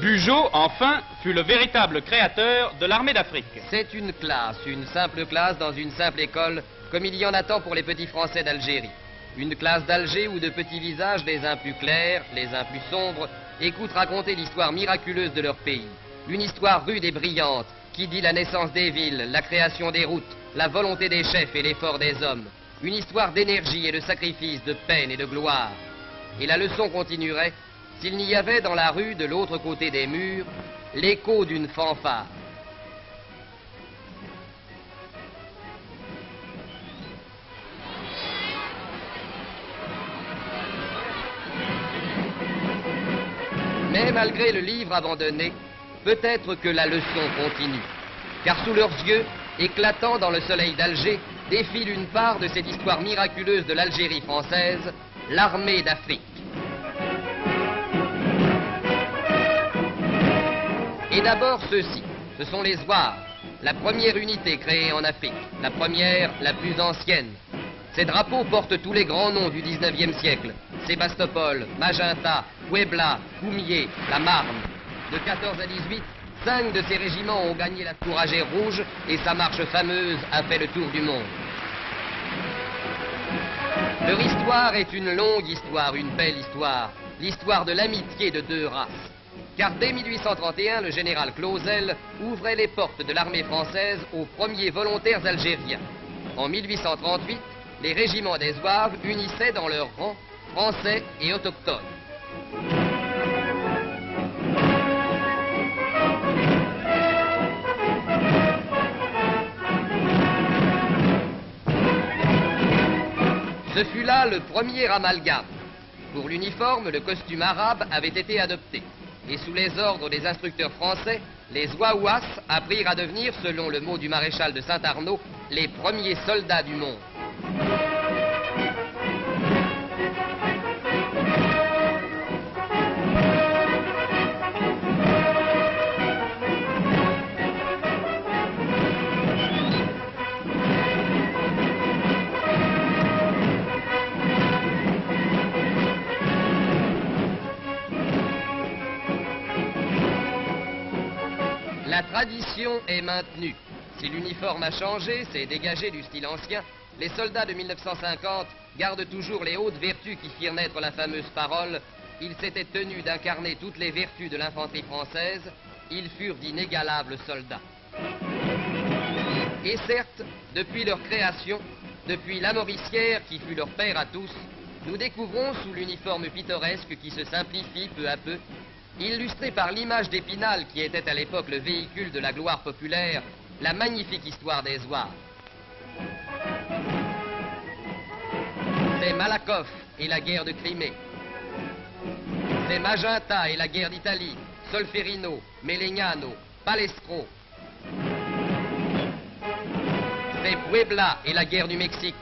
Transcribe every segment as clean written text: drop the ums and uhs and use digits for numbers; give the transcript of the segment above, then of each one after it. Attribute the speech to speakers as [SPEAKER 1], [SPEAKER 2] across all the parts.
[SPEAKER 1] Bugeaud, enfin, fut le véritable créateur de l'armée d'Afrique.
[SPEAKER 2] C'est une classe, une simple classe dans une simple école, comme il y en a tant pour les petits Français d'Algérie. Une classe d'Alger où de petits visages, les uns plus clairs, les uns plus sombres, écoutent raconter l'histoire miraculeuse de leur pays. Une histoire rude et brillante, qui dit la naissance des villes, la création des routes, la volonté des chefs et l'effort des hommes. Une histoire d'énergie et de sacrifice, de peine et de gloire. Et la leçon continuerait s'il n'y avait dans la rue, de l'autre côté des murs, l'écho d'une fanfare. Mais malgré le livre abandonné, peut-être que la leçon continue. Car sous leurs yeux, éclatant dans le soleil d'Alger, défile une part de cette histoire miraculeuse de l'Algérie française, l'armée d'Afrique. Et d'abord ceux-ci, ce sont les Zouaves, la première unité créée en Afrique, la première, la plus ancienne. Ces drapeaux portent tous les grands noms du 19e siècle. Sébastopol, Magenta, Puebla, Koumié, la Marne. De 14 à 18, 5 de ces régiments ont gagné la Touragère rouge et sa marche fameuse a fait le tour du monde. Leur histoire est une longue histoire, une belle histoire, l'histoire de l'amitié de deux races. Car dès 1831, le général Clausel ouvrait les portes de l'armée française aux premiers volontaires algériens. En 1838, les régiments des Zouaves unissaient dans leurs rangs français et autochtones. Ce fut là le premier amalgame. Pour l'uniforme, le costume arabe avait été adopté. Et sous les ordres des instructeurs français, les Zouaouas apprirent à devenir, selon le mot du maréchal de Saint-Arnaud, les premiers soldats du monde. La tradition est maintenue. Si l'uniforme a changé, s'est dégagé du style ancien, les soldats de 1950 gardent toujours les hautes vertus qui firent naître la fameuse parole. Ils s'étaient tenus d'incarner toutes les vertus de l'infanterie française. Ils furent d'inégalables soldats. Et certes, depuis leur création, depuis la Mauricière qui fut leur père à tous, nous découvrons sous l'uniforme pittoresque qui se simplifie peu à peu, illustré par l'image d'Épinal qui était à l'époque le véhicule de la gloire populaire, la magnifique histoire des Zouaves. C'est Malakoff et la guerre de Crimée. C'est Magenta et la guerre d'Italie, Solferino, Melegnano, Palestro. C'est Puebla et la guerre du Mexique.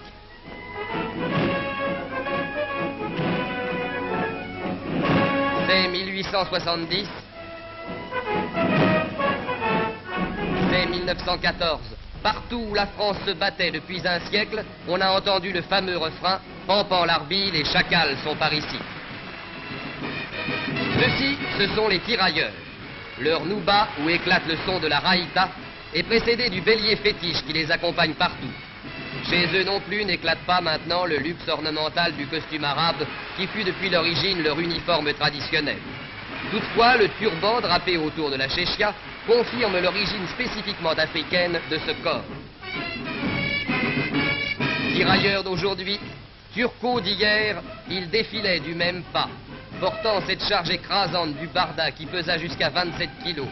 [SPEAKER 2] C'est 1870. C'est 1914. Partout où la France se battait depuis un siècle, on a entendu le fameux refrain « Pampant l'Arbi, les chacals sont par ici ». Ceux-ci, ce sont les tirailleurs. Leur nouba, où éclate le son de la raïta, est précédé du bélier fétiche qui les accompagne partout. Chez eux non plus n'éclate pas maintenant le luxe ornemental du costume arabe qui fut depuis l'origine leur uniforme traditionnel. Toutefois, le turban drapé autour de la chéchia confirme l'origine spécifiquement africaine de ce corps. Tirailleurs d'aujourd'hui, turcos d'hier, ils défilaient du même pas, portant cette charge écrasante du barda qui pesa jusqu'à 27 kilos.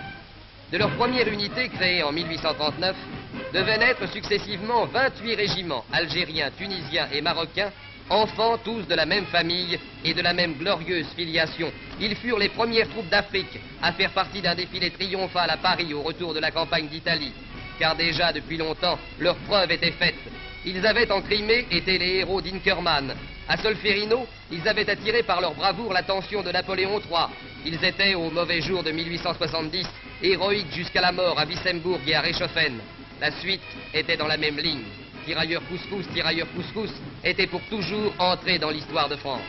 [SPEAKER 2] De leur première unité créée en 1839, devaient naître successivement 28 régiments algériens, tunisiens et marocains, enfants tous de la même famille et de la même glorieuse filiation. Ils furent les premières troupes d'Afrique à faire partie d'un défilé triomphal à Paris au retour de la campagne d'Italie. Car déjà depuis longtemps, leur preuve était faite. Ils avaient en Crimée été les héros d'Inkerman. À Solferino, ils avaient attiré par leur bravoure l'attention de Napoléon III. Ils étaient, au mauvais jour de 1870, héroïques jusqu'à la mort à Wissembourg et à Reichshoffen. La suite était dans la même ligne. Tirailleurs couscous étaient pour toujours entrés dans l'histoire de France.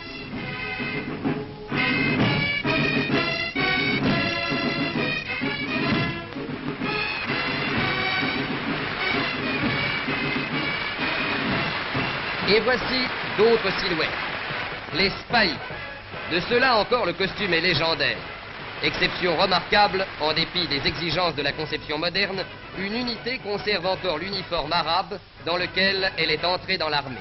[SPEAKER 2] Et voici d'autres silhouettes. Les spahis. De ceux-là encore, le costume est légendaire. Exception remarquable, en dépit des exigences de la conception moderne, une unité conserve encore l'uniforme arabe dans lequel elle est entrée dans l'armée.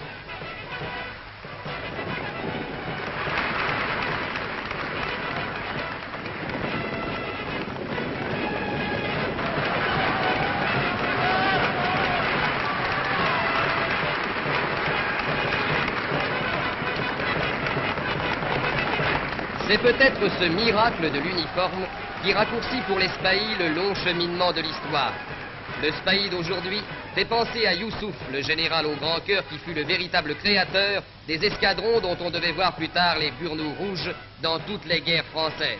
[SPEAKER 2] C'est peut-être ce miracle de l'uniforme qui raccourcit pour les spahis le long cheminement de l'histoire. Le spahi d'aujourd'hui fait penser à Youssouf, le général au grand cœur qui fut le véritable créateur des escadrons dont on devait voir plus tard les burnous rouges dans toutes les guerres françaises.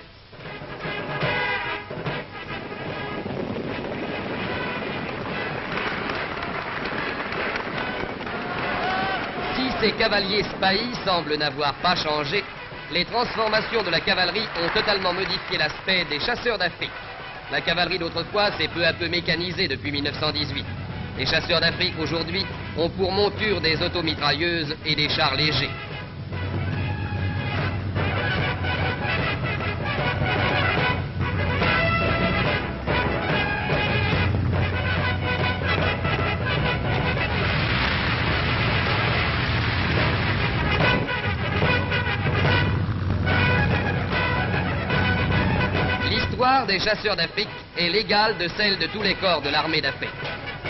[SPEAKER 2] Si ces cavaliers spahis semblent n'avoir pas changé, les transformations de la cavalerie ont totalement modifié l'aspect des chasseurs d'Afrique. La cavalerie d'autrefois s'est peu à peu mécanisée depuis 1918. Les chasseurs d'Afrique aujourd'hui ont pour monture des automitrailleuses et des chars légers. L'histoire des chasseurs d'Afrique est l'égale de celle de tous les corps de l'armée d'Afrique.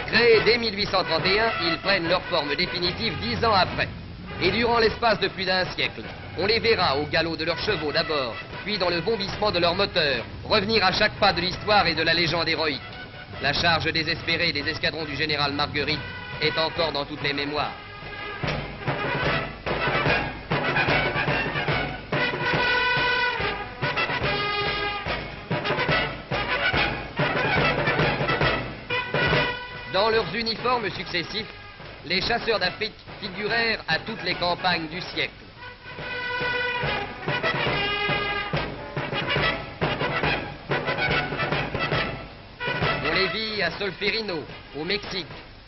[SPEAKER 2] Créés dès 1831, ils prennent leur forme définitive 10 ans après. Et durant l'espace de plus d'un siècle, on les verra au galop de leurs chevaux d'abord, puis dans le bondissement de leurs moteurs, revenir à chaque pas de l'histoire et de la légende héroïque. La charge désespérée des escadrons du général Marguerite est encore dans toutes les mémoires. Dans leurs uniformes successifs, les chasseurs d'Afrique figurèrent à toutes les campagnes du siècle. On les vit à Solferino, au Mexique.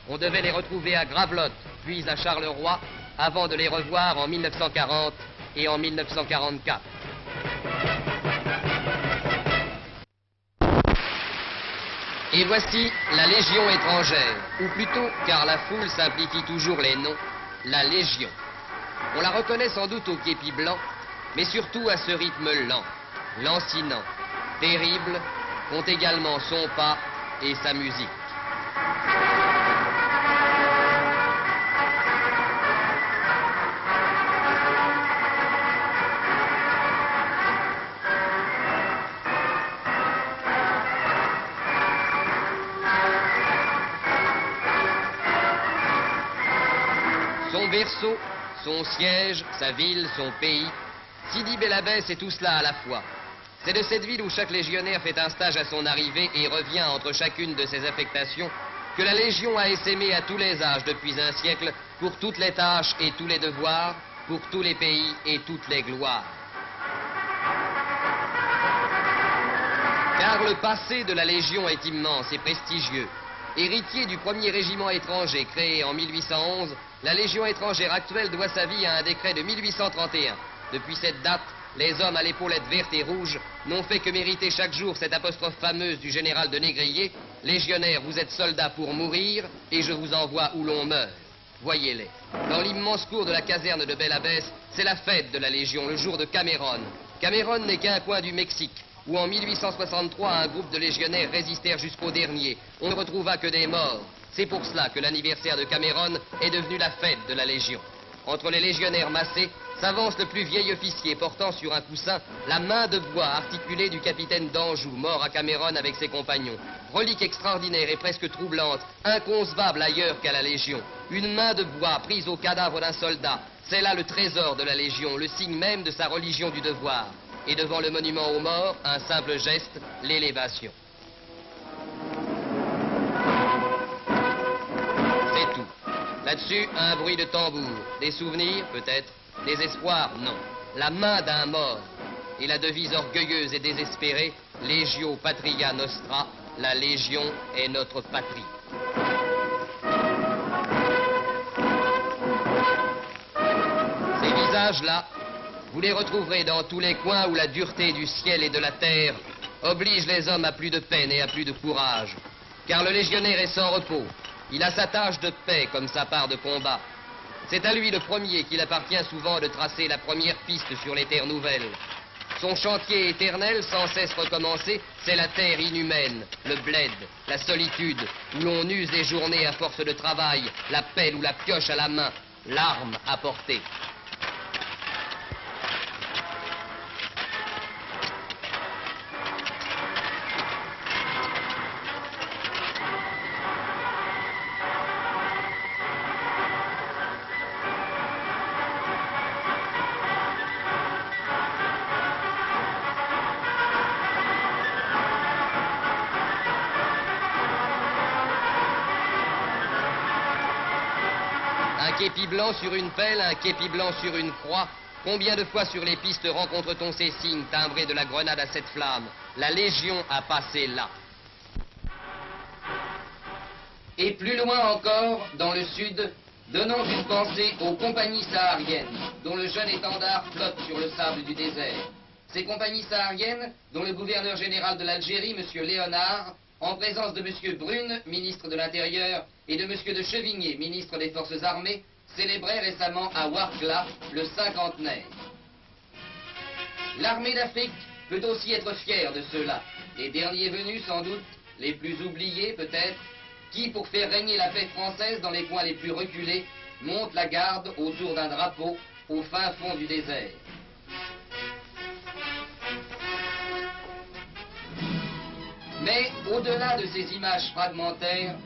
[SPEAKER 2] On devait les retrouver à Gravelotte, puis à Charleroi, avant de les revoir en 1940 et en 1944. Et voici la Légion étrangère, ou plutôt, car la foule simplifie toujours les noms, la Légion. On la reconnaît sans doute au képi blanc, mais surtout à ce rythme lent, lancinant, terrible, compte également son pas et sa musique. Son berceau, son siège, sa ville, son pays, Sidi Bel Abbès est tout cela à la fois. C'est de cette ville où chaque légionnaire fait un stage à son arrivée et revient entre chacune de ses affectations que la Légion a essaimé à tous les âges depuis un siècle pour toutes les tâches et tous les devoirs, pour tous les pays et toutes les gloires. Car le passé de la Légion est immense et prestigieux. Héritier du premier régiment étranger créé en 1811, la Légion étrangère actuelle doit sa vie à un décret de 1831. Depuis cette date, les hommes à l'épaulette verte et rouge n'ont fait que mériter chaque jour cette apostrophe fameuse du général de Négrier. Légionnaires, vous êtes soldats pour mourir, et je vous envoie où l'on meurt. Voyez-les. Dans l'immense cour de la caserne de Bel Abbès, c'est la fête de la Légion, le jour de Cameron. Cameron n'est qu'un coin du Mexique, où en 1863, un groupe de légionnaires résistèrent jusqu'au dernier. On ne retrouva que des morts. C'est pour cela que l'anniversaire de Cameron est devenu la fête de la Légion. Entre les légionnaires massés, s'avance le plus vieil officier portant sur un coussin la main de bois articulée du capitaine d'Anjou, mort à Cameron avec ses compagnons. Relique extraordinaire et presque troublante, inconcevable ailleurs qu'à la Légion. Une main de bois prise au cadavre d'un soldat. C'est là le trésor de la Légion, le signe même de sa religion du devoir. Et devant le monument aux morts, un simple geste, l'élévation. C'est tout. Là-dessus, un bruit de tambour. Des souvenirs, peut-être. Des espoirs, non. La main d'un mort. Et la devise orgueilleuse et désespérée, Legio Patria Nostra, la Légion est notre patrie. images-là, vous les retrouverez dans tous les coins où la dureté du ciel et de la terre oblige les hommes à plus de peine et à plus de courage. Car le légionnaire est sans repos. Il a sa tâche de paix comme sa part de combat. C'est à lui le premier qu'il appartient souvent de tracer la première piste sur les terres nouvelles. Son chantier éternel, sans cesse recommencé, c'est la terre inhumaine, le bled, la solitude, où l'on use les journées à force de travail, la pelle ou la pioche à la main, l'arme à portée. Un képi blanc sur une pelle, un képi blanc sur une croix. Combien de fois sur les pistes rencontre-t-on ces signes timbrés de la grenade à cette flamme? La Légion a passé là. Et plus loin encore, dans le sud, donnons une pensée aux compagnies sahariennes, dont le jeune étendard flotte sur le sable du désert. Ces compagnies sahariennes, dont le gouverneur général de l'Algérie, M. Léonard, en présence de M. Brune, ministre de l'Intérieur, et de M. de Chevigné, ministre des Forces armées, célébrait récemment à Ouargla le cinquantenaire. L'armée d'Afrique peut aussi être fière de ceux-là, les derniers venus sans doute, les plus oubliés peut-être, qui, pour faire régner la paix française dans les coins les plus reculés, montent la garde autour d'un drapeau au fin fond du désert. Mais au-delà de ces images fragmentaires,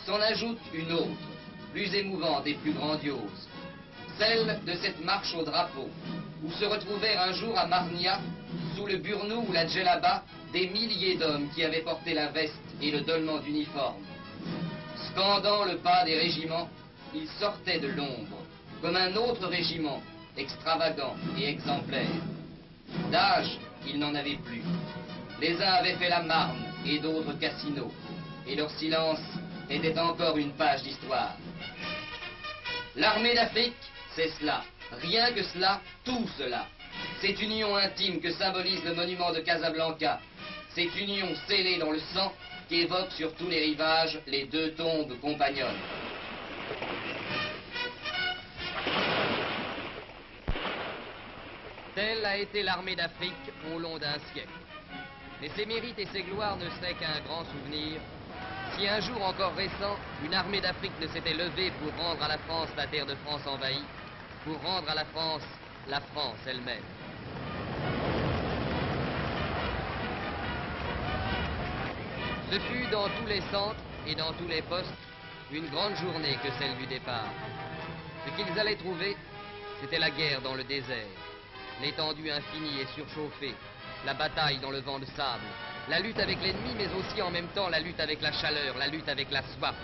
[SPEAKER 2] s'en ajoute une autre, plus émouvante et plus grandiose, celle de cette marche au drapeau, où se retrouvèrent un jour à Marnia, sous le burnou ou la djellaba, des milliers d'hommes qui avaient porté la veste et le dolman d'uniforme. Scandant le pas des régiments, ils sortaient de l'ombre, comme un autre régiment, extravagant et exemplaire. D'âge, ils n'en avaient plus. Les uns avaient fait la Marne et d'autres Cassino, et leur silence était encore une page d'histoire. L'armée d'Afrique, c'est cela, rien que cela, tout cela. Cette union intime que symbolise le monument de Casablanca, cette union scellée dans le sang qu'évoquent sur tous les rivages les deux tombes compagnonnes. Telle a été l'armée d'Afrique au long d'un siècle. Mais ses mérites et ses gloires ne seraient qu'un grand souvenir si un jour encore récent, une armée d'Afrique ne s'était levée pour rendre à la France la terre de France envahie, pour rendre à la France elle-même. Ce fut dans tous les centres et dans tous les postes une grande journée que celle du départ. Ce qu'ils allaient trouver, c'était la guerre dans le désert, l'étendue infinie et surchauffée, la bataille dans le vent de sable, la lutte avec l'ennemi, mais aussi en même temps la lutte avec la chaleur, la lutte avec la soif.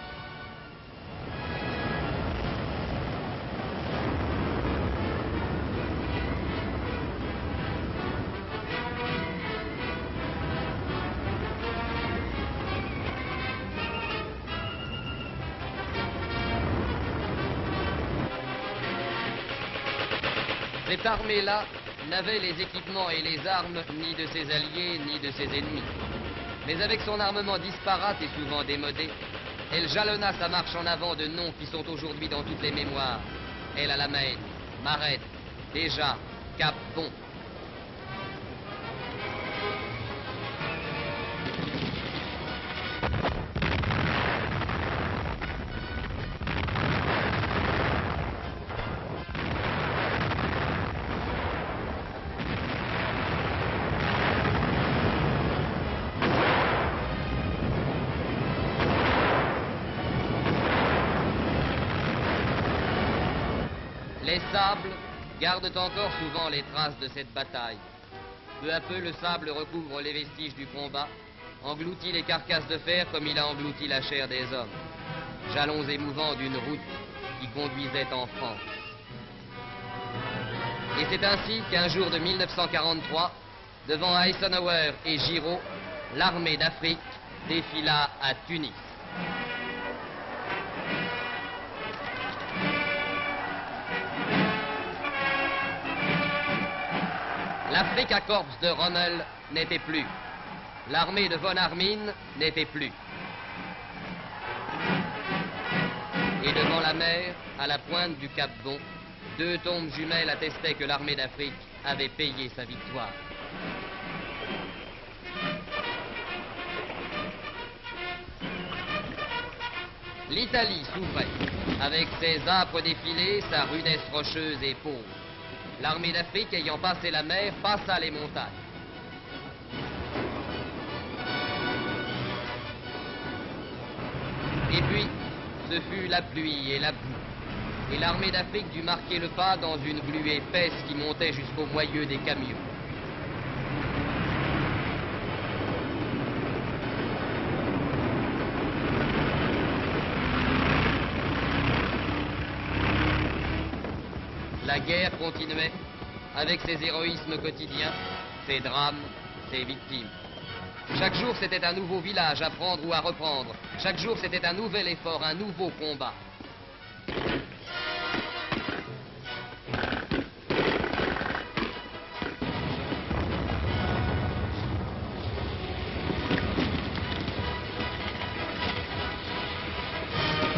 [SPEAKER 2] Cette armée-là n'avait les équipements et les armes ni de ses alliés ni de ses ennemis. Mais avec son armement disparate et souvent démodé, elle jalonna sa marche en avant de noms qui sont aujourd'hui dans toutes les mémoires. El Alamein, Marette, Déjà, Cap Bon. Les sables gardent encore souvent les traces de cette bataille. Peu à peu, le sable recouvre les vestiges du combat, engloutit les carcasses de fer comme il a englouti la chair des hommes. Jalons émouvants d'une route qui conduisait en France. Et c'est ainsi qu'un jour de 1943, devant Eisenhower et Giraud, l'armée d'Afrique défila à Tunis. L'Afrika Korps de Rommel n'était plus. L'armée de von Arnim n'était plus. Et devant la mer, à la pointe du Cap Bon, 2 tombes jumelles attestaient que l'armée d'Afrique avait payé sa victoire. L'Italie s'ouvrait, avec ses âpres défilés, sa rudesse rocheuse et pauvre. L'armée d'Afrique, ayant passé la mer, passa les montagnes. Et puis, ce fut la pluie et la boue. Et l'armée d'Afrique dut marquer le pas dans une glu épaisse qui montait jusqu'au moyeu des camions. La guerre continuait, avec ses héroïsmes quotidiens, ses drames, ses victimes. Chaque jour, c'était un nouveau village à prendre ou à reprendre. Chaque jour, c'était un nouvel effort, un nouveau combat.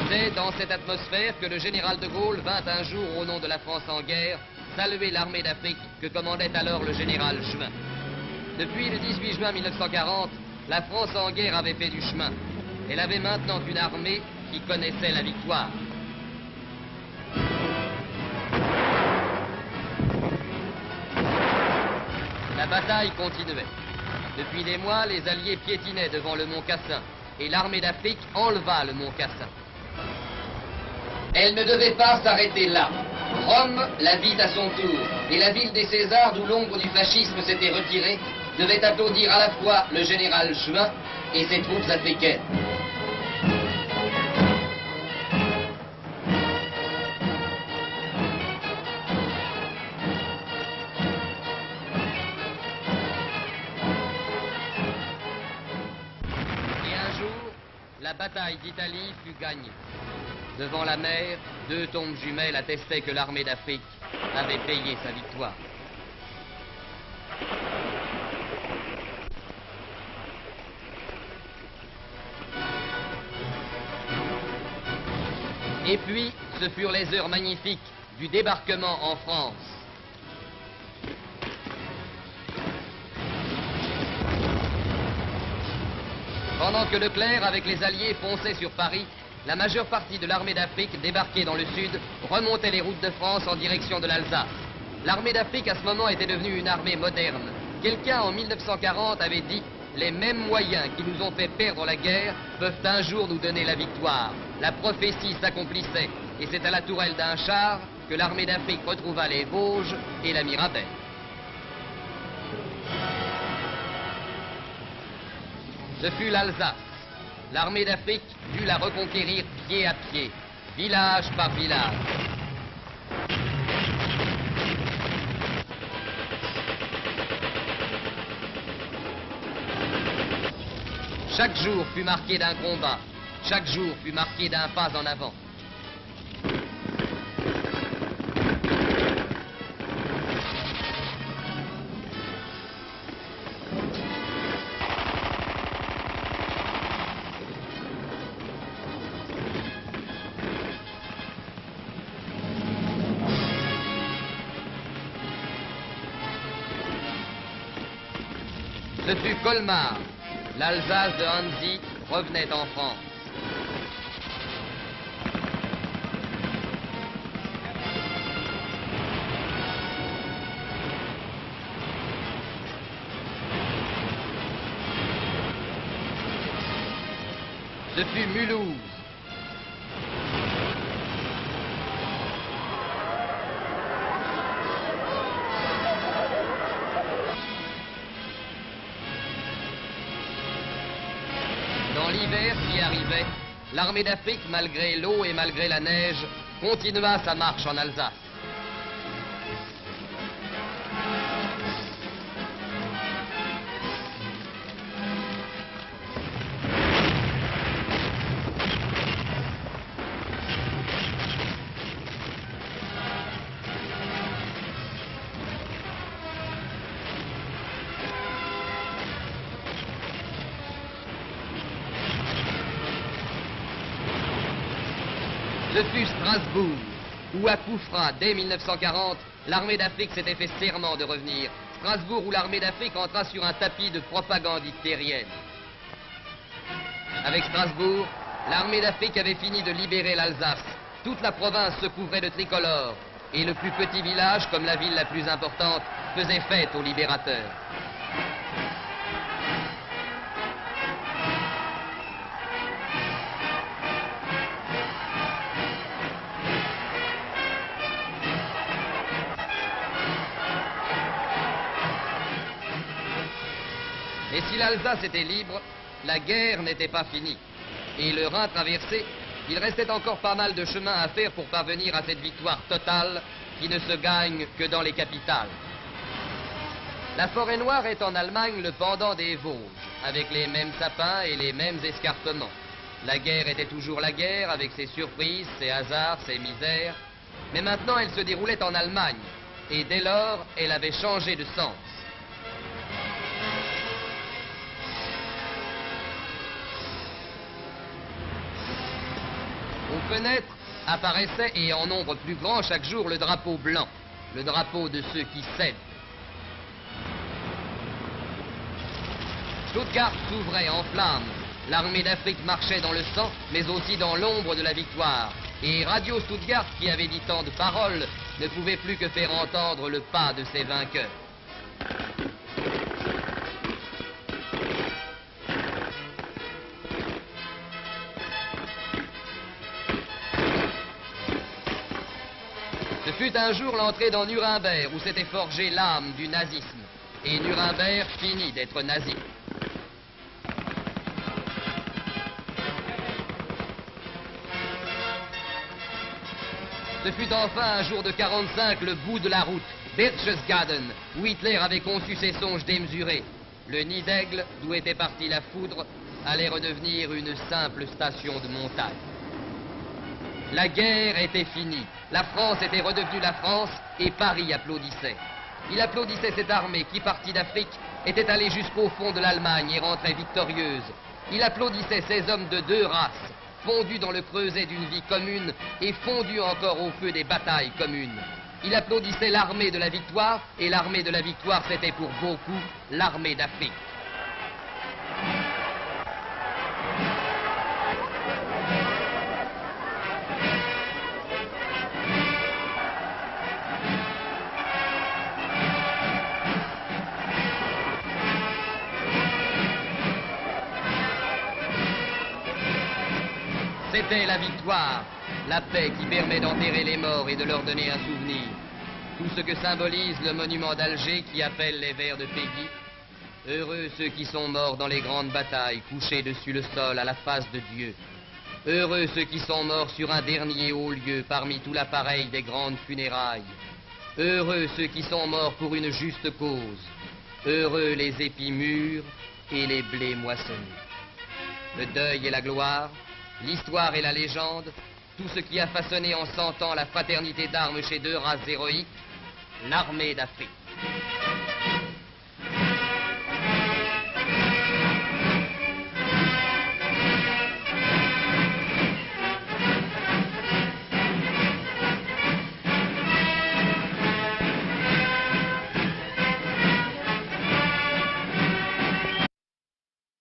[SPEAKER 2] C'est dans cette atmosphère que le général de Gaulle vint un jour, au nom de la France en guerre, saluer l'armée d'Afrique que commandait alors le général Juin. Depuis le 18 juin 1940, la France en guerre avait fait du chemin. Elle avait maintenant une armée qui connaissait la victoire. La bataille continuait. Depuis des mois, les Alliés piétinaient devant le mont Cassin et l'armée d'Afrique enleva le mont Cassin. Elle ne devait pas s'arrêter là. Rome la vit à son tour, et la ville des Césars, d'où l'ombre du fascisme s'était retirée, devait applaudir à la fois le général Juin et ses troupes africaines. Et un jour, la bataille d'Italie fut gagnée. Devant la mer, 2 tombes jumelles attestaient que l'armée d'Afrique avait payé sa victoire. Et puis, ce furent les heures magnifiques du débarquement en France. Pendant que Leclerc, avec les Alliés, fonçait sur Paris, la majeure partie de l'armée d'Afrique, débarquée dans le sud, remontait les routes de France en direction de l'Alsace. L'armée d'Afrique, à ce moment, était devenue une armée moderne. Quelqu'un, en 1940, avait dit « Les mêmes moyens qui nous ont fait perdre la guerre peuvent un jour nous donner la victoire ». La prophétie s'accomplissait, et c'est à la tourelle d'un char que l'armée d'Afrique retrouva les Vosges et la Mirabelle. Ce fut l'Alsace. L'armée d'Afrique dut la reconquérir pied à pied, village par village. Chaque jour fut marqué d'un combat, chaque jour fut marqué d'un pas en avant. Ce fut Colmar. L'Alsace de Hansi revenait en France. Ce fut Mulhouse. Dans l'hiver qui arrivait, l'armée d'Afrique, malgré l'eau et malgré la neige, continua sa marche en Alsace. Ce fut Strasbourg, où à coup franc, dès 1940, l'armée d'Afrique s'était fait serment de revenir. Strasbourg, où l'armée d'Afrique entra sur un tapis de propagande hitlérienne. Avec Strasbourg, l'armée d'Afrique avait fini de libérer l'Alsace. Toute la province se couvrait de tricolores, et le plus petit village, comme la ville la plus importante, faisait fête aux libérateurs. Et si l'Alsace était libre, la guerre n'était pas finie. Et le Rhin traversé, il restait encore pas mal de chemin à faire pour parvenir à cette victoire totale qui ne se gagne que dans les capitales. La forêt noire est en Allemagne le pendant des Vosges, avec les mêmes sapins et les mêmes escarpements. La guerre était toujours la guerre, avec ses surprises, ses hasards, ses misères. Mais maintenant, elle se déroulait en Allemagne, et dès lors, elle avait changé de sens. Aux fenêtres apparaissait, et en nombre plus grand chaque jour, le drapeau blanc, le drapeau de ceux qui cèdent. Stuttgart s'ouvrait en flammes. L'armée d'Afrique marchait dans le sang, mais aussi dans l'ombre de la victoire. Et Radio Stuttgart, qui avait dit tant de paroles, ne pouvait plus que faire entendre le pas de ses vainqueurs. Ce fut un jour l'entrée dans Nuremberg où s'était forgée l'âme du nazisme. Et Nuremberg finit d'être nazi. Ce fut enfin un jour de 45 le bout de la route, Berchtesgaden, où Hitler avait conçu ses songes démesurés. Le nid d'aigle, d'où était partie la foudre, allait redevenir une simple station de montagne. La guerre était finie. La France était redevenue la France et Paris applaudissait. Il applaudissait cette armée qui, partie d'Afrique, était allée jusqu'au fond de l'Allemagne et rentrait victorieuse. Il applaudissait ces hommes de deux races, fondus dans le creuset d'une vie commune et fondus encore au feu des batailles communes. Il applaudissait l'armée de la victoire, et l'armée de la victoire, c'était pour beaucoup l'armée d'Afrique. C'était la victoire, la paix qui permet d'enterrer les morts et de leur donner un souvenir. Tout ce que symbolise le monument d'Alger qui appelle les vers de Péguy. Heureux ceux qui sont morts dans les grandes batailles, couchés dessus le sol à la face de Dieu. Heureux ceux qui sont morts sur un dernier haut lieu parmi tout l'appareil des grandes funérailles. Heureux ceux qui sont morts pour une juste cause. Heureux les épis mûrs et les blés moissonnés. Le deuil et la gloire, l'histoire et la légende, tout ce qui a façonné en 100 ans la fraternité d'armes chez deux races héroïques, l'armée d'Afrique.